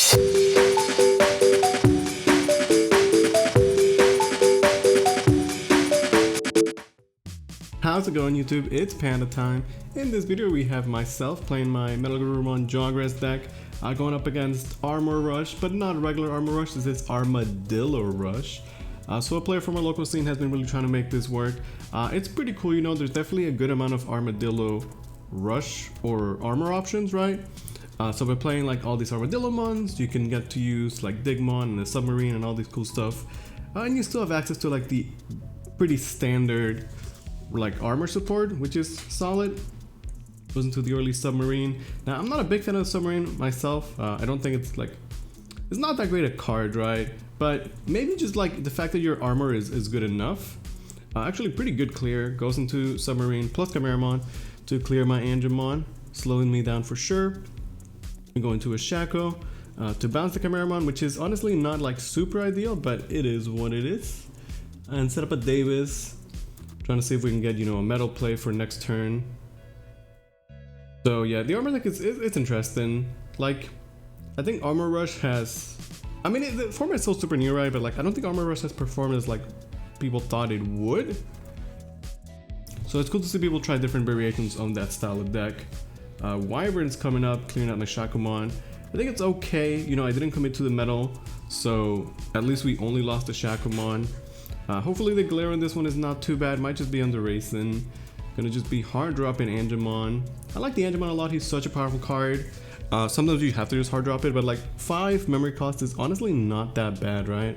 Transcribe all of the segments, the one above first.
How's it going, YouTube? It's Panda time. In this video we have myself playing my MetalGaruru Jogress deck, going up against Armor Rush, but not regular Armor Rush. This is Armadillo Rush. So a player from our local scene has been really trying to make this work. It's pretty cool, you know, there's definitely a good amount of Armadillo Rush or armor options, right? So by playing like all these Armadillomons, you can get to use like Digimon and the submarine and all these cool stuff. And you still have access to like the pretty standard like armor support, which is solid. Goes into the early submarine. Now I'm not a big fan of the submarine myself. I don't think it's not that great a card, right? But maybe just like the fact that your armor is good enough. Actually pretty good clear. Goes into submarine plus Chimeramon to clear my Angemon, slowing me down for sure. We go into a Shaco to bounce the Chimeramon, which is honestly not like super ideal, but it is what it is. And set up a Davis. Trying to see if we can get, you know, a metal play for next turn. So yeah, the armor deck it's interesting. Like, I think Armor Rush has, I mean, the format's still super new, right? But like, I don't think Armor Rush has performed as like people thought it would. So it's cool to see people try different variations on that style of deck. Wyvern's coming up, clearing out my Shakumon. I think it's okay. You know, I didn't commit to the metal, so at least we only lost the Shakumon. Hopefully the glare on this one is not too bad. Might just be under racing. Gonna just be hard dropping Angemon. I like the Angemon a lot. He's such a powerful card. Sometimes you have to just hard drop it, but like 5 memory cost is honestly not that bad, right?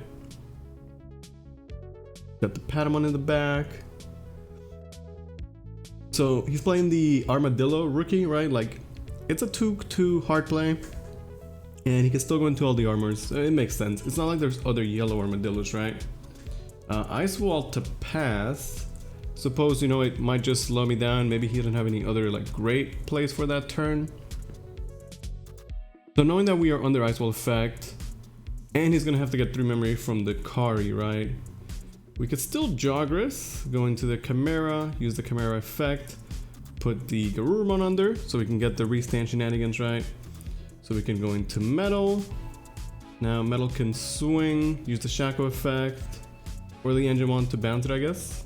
Got the Patamon in the back. So he's playing the Armadillo rookie, right? Like it's a 2/2 hard play, and he can still go into all the armors. It makes sense. It's not like there's other yellow Armadillos, right? Ice Wall to pass. Suppose, you know, it might just slow me down. Maybe he didn't have any other like great plays for that turn. So knowing that we are under Ice Wall effect, and he's gonna have to get 3 memory from the Kari, right? We could still Jogress, go into the Chimera, use the Chimera effect, put the Garurumon under, so we can get the restand shenanigans, right? So we can go into Metal. Now Metal can swing, use the Shaco effect, or the Angemon to bounce it, I guess.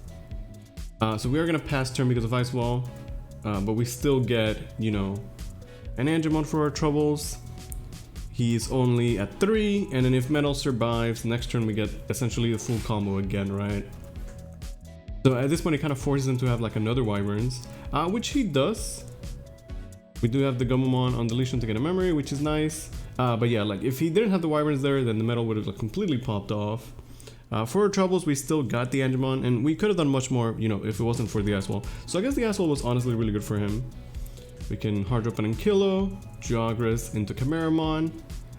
So we are gonna pass turn because of Ice Wall, but we still get, you know, an Angemon for our troubles. He's only at 3, and then if Metal survives, next turn we get essentially the full combo again, right? So at this point it kind of forces him to have like another Wyverns, which he does. We do have the Gomamon on deletion to get a memory, which is nice. But yeah, like if he didn't have the Wyverns there, then the Metal would have like completely popped off. For our troubles, we still got the Angemon, and we could have done much more, you know, if it wasn't for the Ice Wall. So I guess the Ice Wall was honestly really good for him. We can hard drop an Ankilo, Jogress into Chimeramon.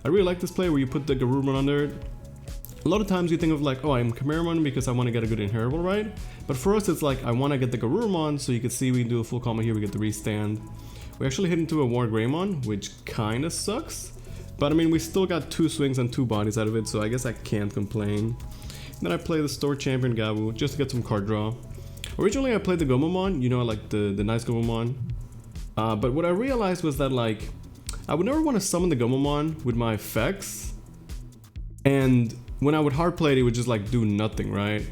I really like this play where you put the Garurumon under. A lot of times you think of like, oh, I'm Chimeramon because I want to get a good inheritable, right? But for us, it's like, I want to get the Garurumon, so you can see we do a full combo here, we get the restand. We actually hit into a War Greymon, which kind of sucks. But I mean, we still got 2 swings and 2 bodies out of it, so I guess I can't complain. Then I play the Store Champion Gabu just to get some card draw. Originally I played the Gomamon, you know, like the nice Gomamon. But what I realized was that like, I would never want to summon the Gomamon with my effects. And when I would hard play it, it would just like do nothing, right?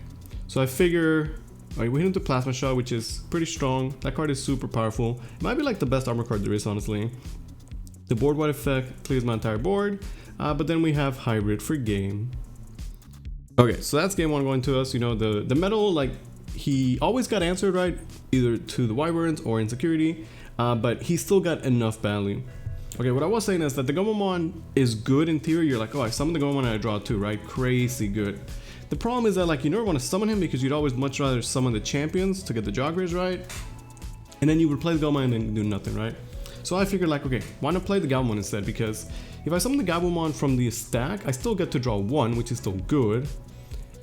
So I figure, we hit into Plasma Shot, which is pretty strong. That card is super powerful. It might be like the best armor card there is, honestly. The board wide effect clears my entire board. But then we have Hybrid for game. Okay, so that's game 1 going to us. You know, the Metal, like, he always got answered, right? Either to the Wyverns or Insecurity, but he still got enough value. Okay, what I was saying is that the Gomamon is good in theory. You're like, oh, I summoned the Gomamon and I draw 2, right? Crazy good. The problem is that, like, you never want to summon him because you'd always much rather summon the champions to get the Jogress, right? And then you would play the Gomamon and then do nothing, right? So I figured like, okay, why not play the Gabumon instead? Because if I summon the Gabumon from the stack, I still get to draw 1, which is still good.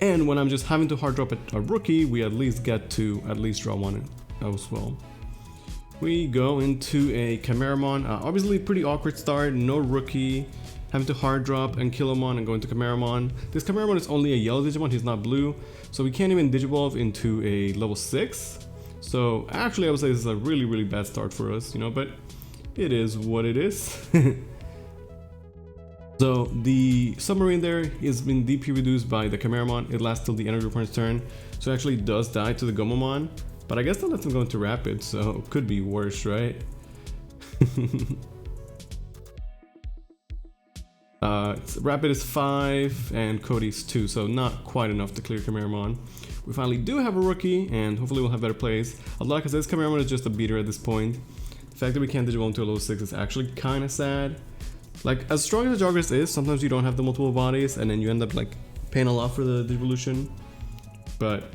And when I'm just having to hard drop a rookie, we at least get to at least draw 1 as well. We go into a Chimeramon. Obviously pretty awkward start, no rookie. Having to hard drop Ankylomon and go into Chimeramon. This Chimeramon is only a yellow Digimon, he's not blue. So we can't even Digivolve into a level 6. So actually I would say this is a really, really bad start for us, you know, but it is what it is. So the submarine there has been DP reduced by the Chimeramon. It lasts till the end of your opponent's turn. So it actually does die to the Gomamon. But I guess that lets him go into Rapid, so could be worse, right? Rapid is 5 and Cody's 2, so not quite enough to clear Chimeramon. We finally do have a rookie, and hopefully we'll have better plays. Although, like I said, this Chimeramon is just a beater at this point. The fact that we can't Digimon to a level 6 is actually kind of sad. Like, as strong as the Jogress is, sometimes you don't have the multiple bodies, and then you end up like paying a lot for the Digivolution. But,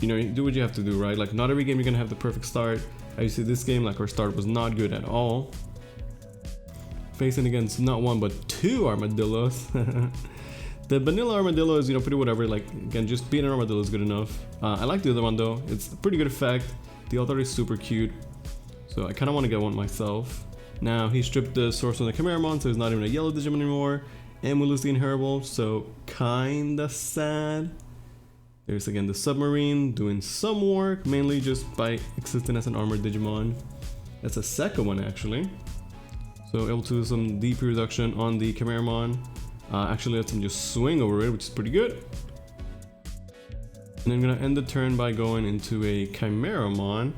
you know, you do what you have to do, right? Like, not every game you're gonna have the perfect start. As you see this game, like, our start was not good at all. Facing against not one but 2 Armadillos. The vanilla Armadillo is, you know, pretty whatever. Like, again, just being an Armadillo is good enough. I like the other one though. It's a pretty good effect. The other is super cute, so I kind of want to get one myself. Now he stripped the source from the Chimeramon, so he's not even a yellow Digimon anymore, and we lose the inheritable, so kinda sad. There's again the submarine doing some work, mainly just by existing as an armored Digimon. That's a second one actually. So able to do some DP reduction on the Chimeramon. Actually lets him just swing over it, which is pretty good. And I'm gonna end the turn by going into a Chimeramon,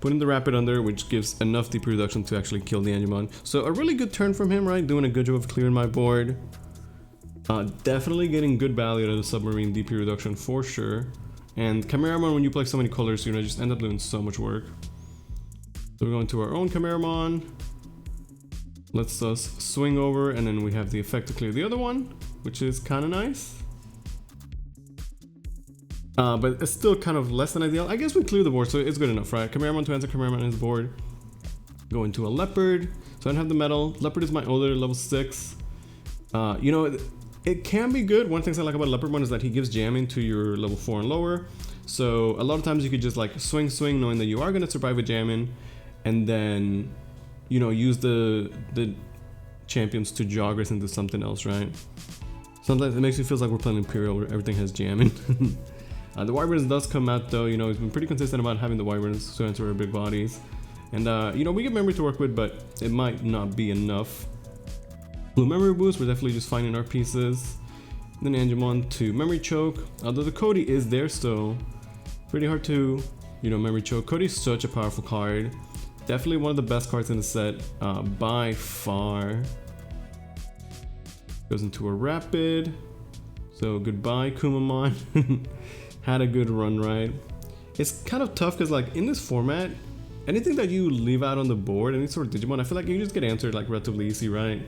putting the Rapid under, which gives enough DP reduction to actually kill the Angemon. So a really good turn from him, right? Doing a good job of clearing my board. Definitely getting good value out of the submarine DP reduction for sure. And Chimeramon, when you play so many colors, you're gonna just end up doing so much work. So we're going to our own Chimeramon. Lets us swing over, and then we have the effect to clear the other one, which is kind of nice. But it's still kind of less than ideal. I guess we clear the board, so it's good enough, right? Chimeramon to answer Chimeramon on his board. Go into a Leopard. So I don't have the metal. Leopard is my older, level 6. You know, it can be good. One of the things I like about Leopardmon is that he gives jamming to your level 4 and lower. So a lot of times you could just like swing, knowing that you are going to survive with jamming, and then, you know, use the champions to Jogress into something else, right? Sometimes it makes me feel like we're playing Imperial where everything has jamming. The Wyverns does come out though, you know, he's been pretty consistent about having the Wyverns to answer our big bodies. And, you know, we get memory to work with, but it might not be enough. Blue memory boost, we're definitely just finding our pieces. Then Angemon to memory choke, although the Cody is there, so pretty hard to, you know, memory choke. Cody's such a powerful card. Definitely one of the best cards in the set, by far. Goes into a Rapid. So goodbye, Kumamon. Had a good run, right? It's kind of tough because, like, in this format, anything that you leave out on the board, any sort of Digimon, I feel like you just get answered like relatively easy, right?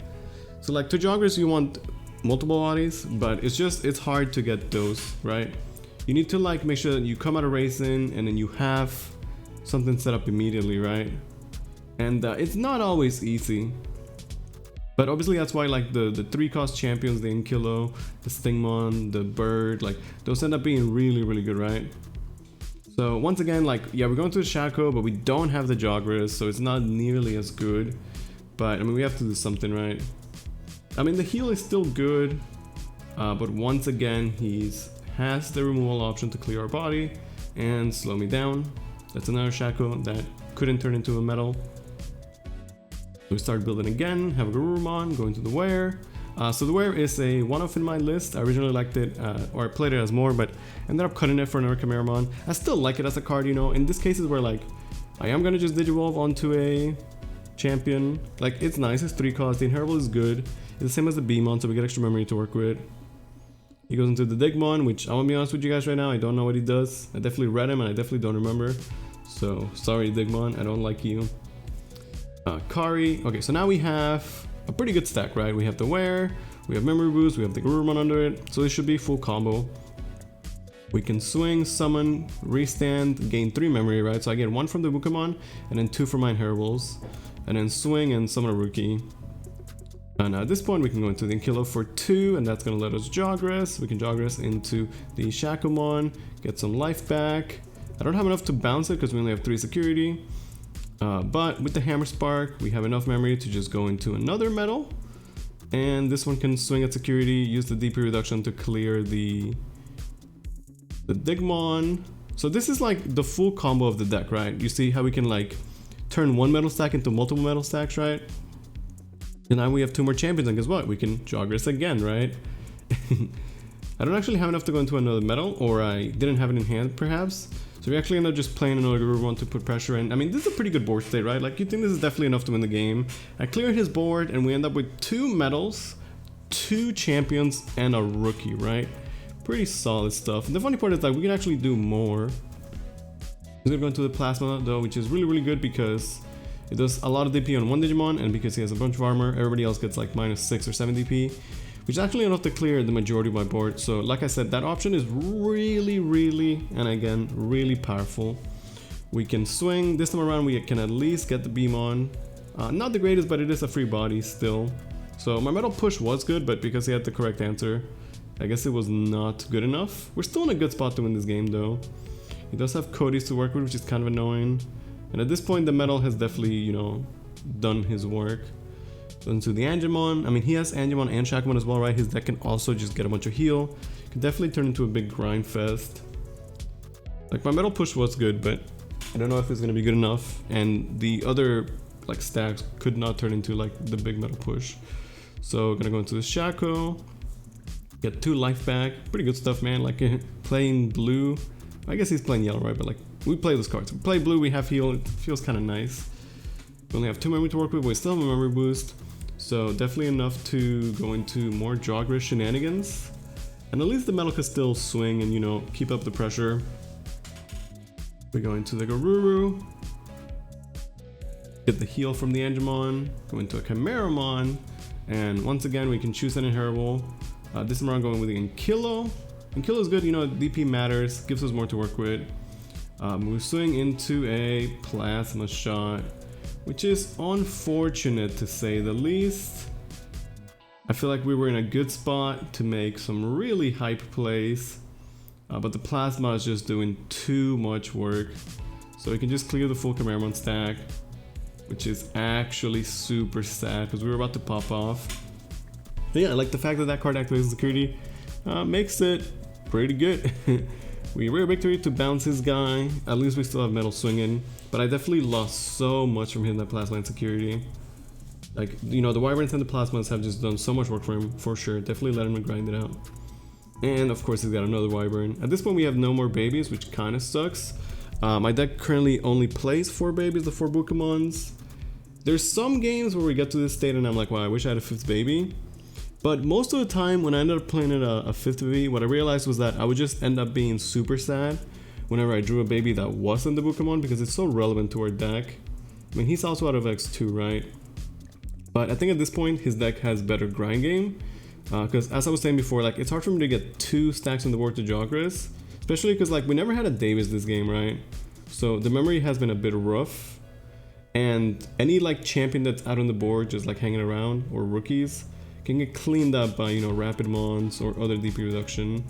So like to Jogress, you want multiple bodies, but it's hard to get those, right? You need to like make sure that you come out of racing and then you have something set up immediately, right? And it's not always easy. But obviously that's why like the 3-cost champions, the Inkilo, the Stingmon, the Bird, like those end up being really, really good, right? So once again, like, yeah, we're going to the Shaco, but we don't have the Jogress, so it's not nearly as good. But I mean, we have to do something, right? I mean, the heal is still good, but once again, has the removal option to clear our body and slow me down. That's another Shaco that couldn't turn into a metal. We start building again, have a Garurumon, go into the Wear. So the Wear is a one-off in my list. I originally liked it, or I played it as more, but ended up cutting it for another Chimeramon. I still like it as a card, you know. In this case is where like, I am gonna just Digivolve onto a champion. Like, it's nice, it's 3-cost, the Inheritable is good. It's the same as the Beamon, so we get extra memory to work with. He goes into the Digimon, which I'm gonna be honest with you guys right now, I don't know what he does. I definitely read him and I definitely don't remember. So, sorry Digimon, I don't like you. Kari. Okay, so now we have a pretty good stack, right? We have the Wear, we have Memory Boost, we have the Garurumon under it, so this should be full combo. We can swing, summon, restand, gain 3 memory, right? So I get 1 from the Wukamon, and then 2 from my Inheritables, and then swing and summon a Rookie. And at this point we can go into the Inkilo for 2, and that's gonna let us Jogress. We can Jogress into the Shakomon, get some life back. I don't have enough to bounce it because we only have 3 security. But with the Hammer Spark, we have enough memory to just go into another metal. And this one can swing at security, use the DP reduction to clear the Digimon. So this is like the full combo of the deck, right? You see how we can like turn one metal stack into multiple metal stacks, right? And now we have 2 more champions, and guess what? We can Jogress again, right? I don't actually have enough to go into another metal, or I didn't have it in hand, perhaps. So we actually end up just playing another Guru one to put pressure in. I mean, this is a pretty good board state, right? Like, you think this is definitely enough to win the game. I cleared his board, and we end up with 2 metals, 2 champions, and a rookie, right? Pretty solid stuff. And the funny part is that we can actually do more. He's gonna go into the plasma, though, which is really, really good because it does a lot of DP on one Digimon, and because he has a bunch of armor, everybody else gets like -6 or 7 DP, which is actually enough to clear the majority of my board. So like I said, that option is really, really, and again, really powerful. We can swing. This time around, we can at least get the beam on. Not the greatest, but it is a free body still. So my metal push was good, but because he had the correct answer, I guess it was not good enough. We're still in a good spot to win this game, though. He does have Cody's to work with, which is kind of annoying. And at this point, the metal has definitely, you know, done his work. Into the Angemon. I mean, he has Angemon and Shackmon as well, right? His deck can also just get a bunch of heal. Could definitely turn into a big grind fest. Like, my metal push was good, but I don't know if it's going to be good enough. And the other, like, stacks could not turn into, like, the big metal push. So, gonna go into the Shaco. Get 2 life back. Pretty good stuff, man. Like, playing blue. I guess he's playing yellow, right? But, like, we play those cards. We play blue, we have heal. It feels kind of nice. We only have 2 memory to work with, but we still have a memory boost. So definitely enough to go into more Jogress shenanigans. And at least the metal could still swing and, you know, keep up the pressure. We go into the Garuru. Get the heal from the Angemon. Go into a Chimeramon. And once again, we can choose an inheritable. This time around, going with the Ankilo. Ankilo is good, you know, DP matters. Gives us more to work with. We swing into a plasma shot, which is unfortunate to say the least. I feel like we were in a good spot to make some really hype plays, but the plasma is just doing too much work. So we can just clear the full Chimeramon stack, which is actually super sad because we were about to pop off. But yeah, like the fact that that card activates security makes it pretty good. We rare victory to bounce his guy. At least we still have metal swinging, but I definitely lost so much from hitting that plasma insecurity. Like, you know, the Wyverns and the plasmas have just done so much work for him, for sure. Definitely let him grind it out. And of course he's got another Wyvern. At this point we have no more babies, which kind of sucks. My deck currently only plays 4 babies, the 4 Bukemons. There's some games where we get to this state and I'm like, wow, I wish I had a 5th baby. But most of the time when I ended up playing it a 5th baby, what I realized was that I would just end up being super sad whenever I drew a baby that wasn't the Bukemon because it's so relevant to our deck. I mean, he's also out of X2, right? But I think at this point his deck has better grind game. Because as I was saying before, like, it's hard for me to get 2 stacks on the board to Jogress. Especially because, like, we never had a Davis this game, right? So the memory has been a bit rough. And any, like, champion that's out on the board just, like, hanging around, or rookies, can get cleaned up by, you know, Rapidmons or other DP reduction.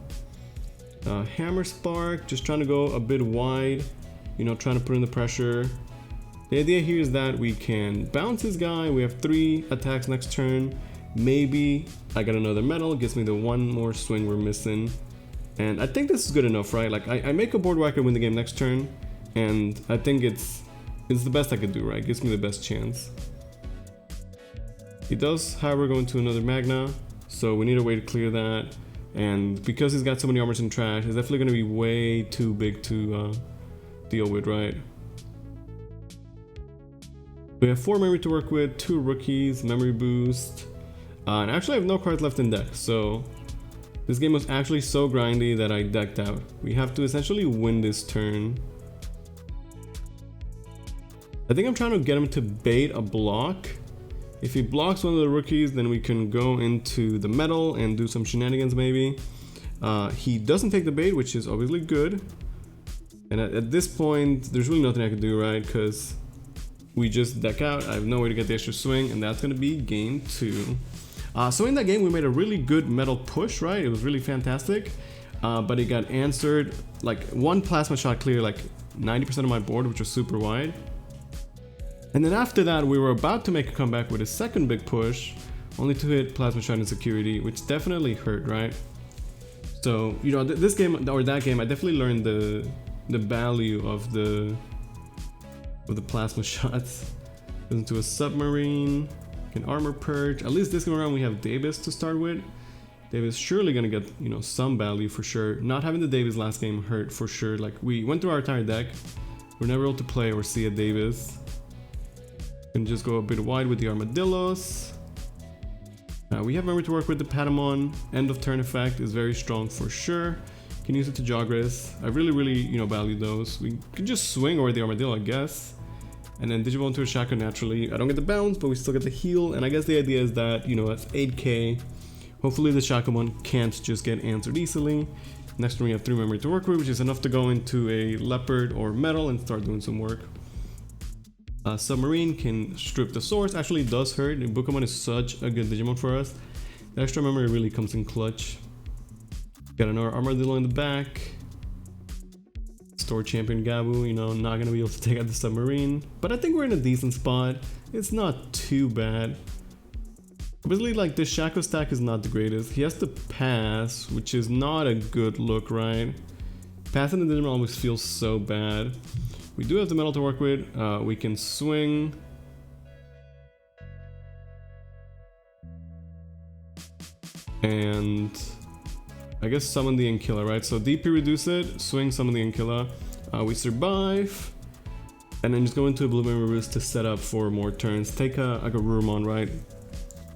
Hammer Spark, just trying to go a bit wide, you know, trying to put in the pressure. The idea here is that we can bounce this guy. We have 3 attacks next turn. Maybe I got another metal, gives me the 1 more swing we're missing. And I think this is good enough, right? Like, I make a board where I can win the game next turn, and I think it's the best I could do, right? Gives me the best chance. He does, however, go into another Magna, so we need a way to clear that. And because he's got so many armors and trash, it's definitely going to be way too big to deal with, right? We have 4 memory to work with, 2 rookies, memory boost. And actually I have no cards left in deck, so this game was actually so grindy that I decked out. We have to essentially win this turn. I think I'm trying to get him to bait a block. If he blocks one of the rookies, then we can go into the metal and do some shenanigans maybe. He doesn't take the bait, which is obviously good. And at this point, there's really nothing I can do, right? Because we just deck out. I have no way to get the extra swing, and that's going to be game 2. So in that game, we made a really good metal push, right? It was really fantastic. But it got answered. Like, 1 plasma shot clear like 90% of my board, which was super wide. And then after that, we were about to make a comeback with a second big push, only to hit plasma shot insecurity, which definitely hurt, right? So, you know, this game or that game, I definitely learned the value of the plasma shots. Goes into a submarine. Can armor purge. At least this go around we have Davis to start with. Davis surely gonna get, you know, some value for sure. Not having the Davis last game hurt for sure. Like, we went through our entire deck. We're never able to play or see a Davis. Can just go a bit wide with the Armadillos. We have memory to work with. The Patamon end of turn effect is very strong for sure. Can use it to Jogress. I really, you know, value those. We can just swing over the Armadillo, I guess. And then Digimon to a Shaco naturally. I don't get the bounce, but we still get the heal. And I guess the idea is that, you know, that's 8k. Hopefully the Shakomon can't just get answered easily. Next one we have 3 memory to work with, which is enough to go into a Leopard or Metal and start doing some work. Submarine can strip the source. Actually does hurt. Bukamon is such a good Digimon for us. The extra memory really comes in clutch. Got another Armadillo in the back. Store Champion Gabu, you know, not gonna be able to take out the Submarine. But I think we're in a decent spot. It's not too bad. Obviously, like, this Shaco stack is not the greatest. He has to pass, which is not a good look, right? Passing the Digimon always feels so bad. We do have the metal to work with. We can swing. And I guess summon the Ankilla, right? So DP reduce it, swing, summon the Ankilla. We survive. And then just go into a blue memory boost to set up for more turns. Take a Garurumon, right?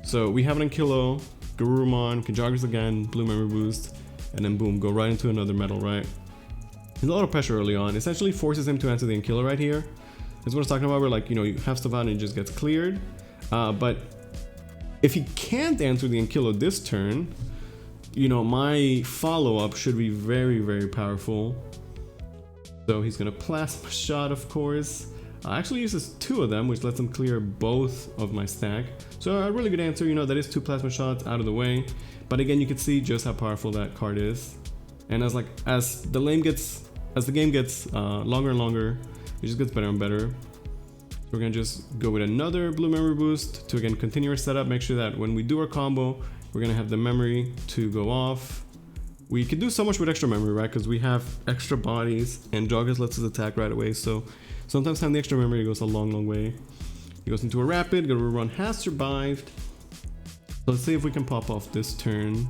So we have an Ankilla, Garurumon, can Jogress again, blue memory boost, and then boom, go right into another metal, right? There's a lot of pressure early on. Essentially forces him to answer the Ankilla right here. That's what I was talking about, where, like, you know, you have stuff out and it just gets cleared. But if he can't answer the Ankilla this turn, you know, my follow-up should be very powerful. So he's gonna Plasma Shot, of course. Actually uses 2 of them, which lets him clear both of my stack. So a really good answer, you know, that is 2 Plasma Shots out of the way. But again, you can see just how powerful that card is. And as the game gets longer and longer, it just gets better and better. So we're gonna just go with another blue memory boost to again continue our setup. Make sure that when we do our combo, we're gonna have the memory to go off. We can do so much with extra memory, right? Because we have extra bodies and Jogress lets us attack right away. So sometimes having the extra memory goes a long way. He goes into a rapid. Garurumon has survived. So let's see if we can pop off this turn.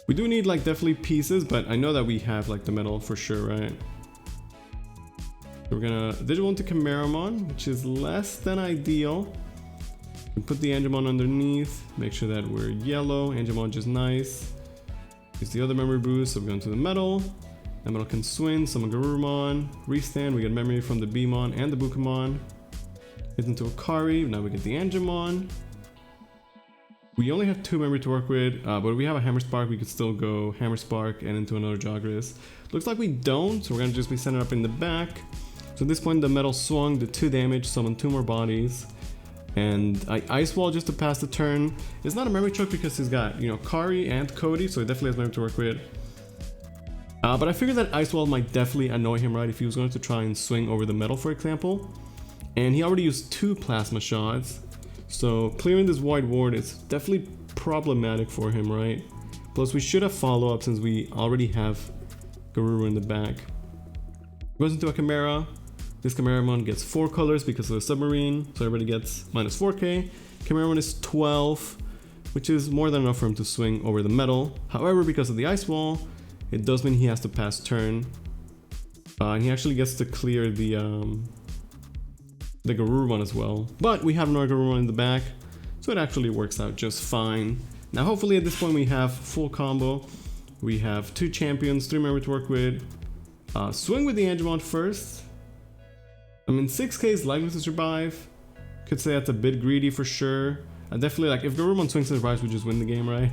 We do need, like, definitely pieces, but I know that we have, like, the metal for sure, right? So we're gonna Digimon to Chimeramon, which is less than ideal. We put the Angemon underneath, make sure that we're yellow. Angemon just nice. Use the other memory boost, so we're going to the metal. That metal can swing, summon Garurumon, restand, we get memory from the Beemon and the Bukamon. Hit into a Kari, now we get the Angemon. We only have 2 memory to work with, but we have a Hammer Spark, we could still go Hammer Spark and into another Jogress. Looks like we don't, so we're gonna just be sending up in the back. So at this point the metal swung, did 2 damage, summoned 2 more bodies. And I Ice Wall just to pass the turn. It's not a memory choke because he's got, you know, Kari and Cody, so he definitely has memory to work with. But I figured that Ice Wall might definitely annoy him, right, if he was going to try and swing over the metal, for example. And he already used 2 Plasma Shots, so clearing this Wide Ward is definitely problematic for him, right? Plus we should have follow-up since we already have Garuru in the back. Goes into a Chimera. This Chimeramon gets 4 colors because of the Submarine, so everybody gets minus 4k. Chimeramon is 12, which is more than enough for him to swing over the metal. However, because of the Ice Wall, it does mean he has to pass turn. And he actually gets to clear the Garurumon as well. But we have another Garurumon in the back, so it actually works out just fine. Now hopefully at this point we have full combo. We have 2 champions, 3 memory to work with. Swing with the Angemon first. I mean, 6k is likely to survive. Could say that's a bit greedy for sure. Definitely, like, if Garurumon swings and survives, we just win the game, right?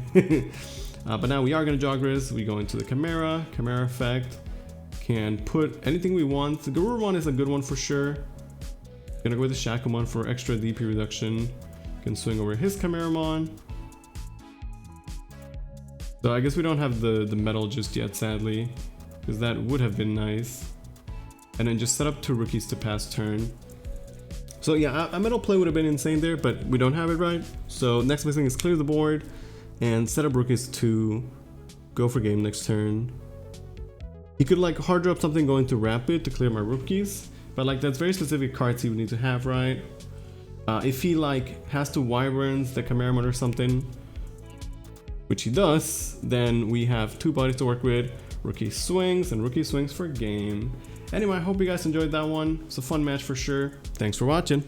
But now we are gonna Jogress. We go into the Chimera effect. Can put anything we want. The Garurumon is a good one for sure. Gonna go with the Shakomon for extra DP reduction. Can swing over his Chimeramon. So I guess we don't have the metal just yet, sadly, because that would have been nice. And then just set up 2 rookies to pass turn. So yeah, a metal play would have been insane there, but we don't have it, right? So next best thing is clear the board and set up rookies to go for game next turn. He could, like, hard drop something going to rapid to clear my rookies, but, like, that's very specific cards he would need to have, right? If he like has to Wyverns the Chimeramon or something, which he does, then we have 2 bodies to work with. Rookie swings and rookie swings for game. Anyway, I hope you guys enjoyed that one. It's a fun match for sure. Thanks for watching.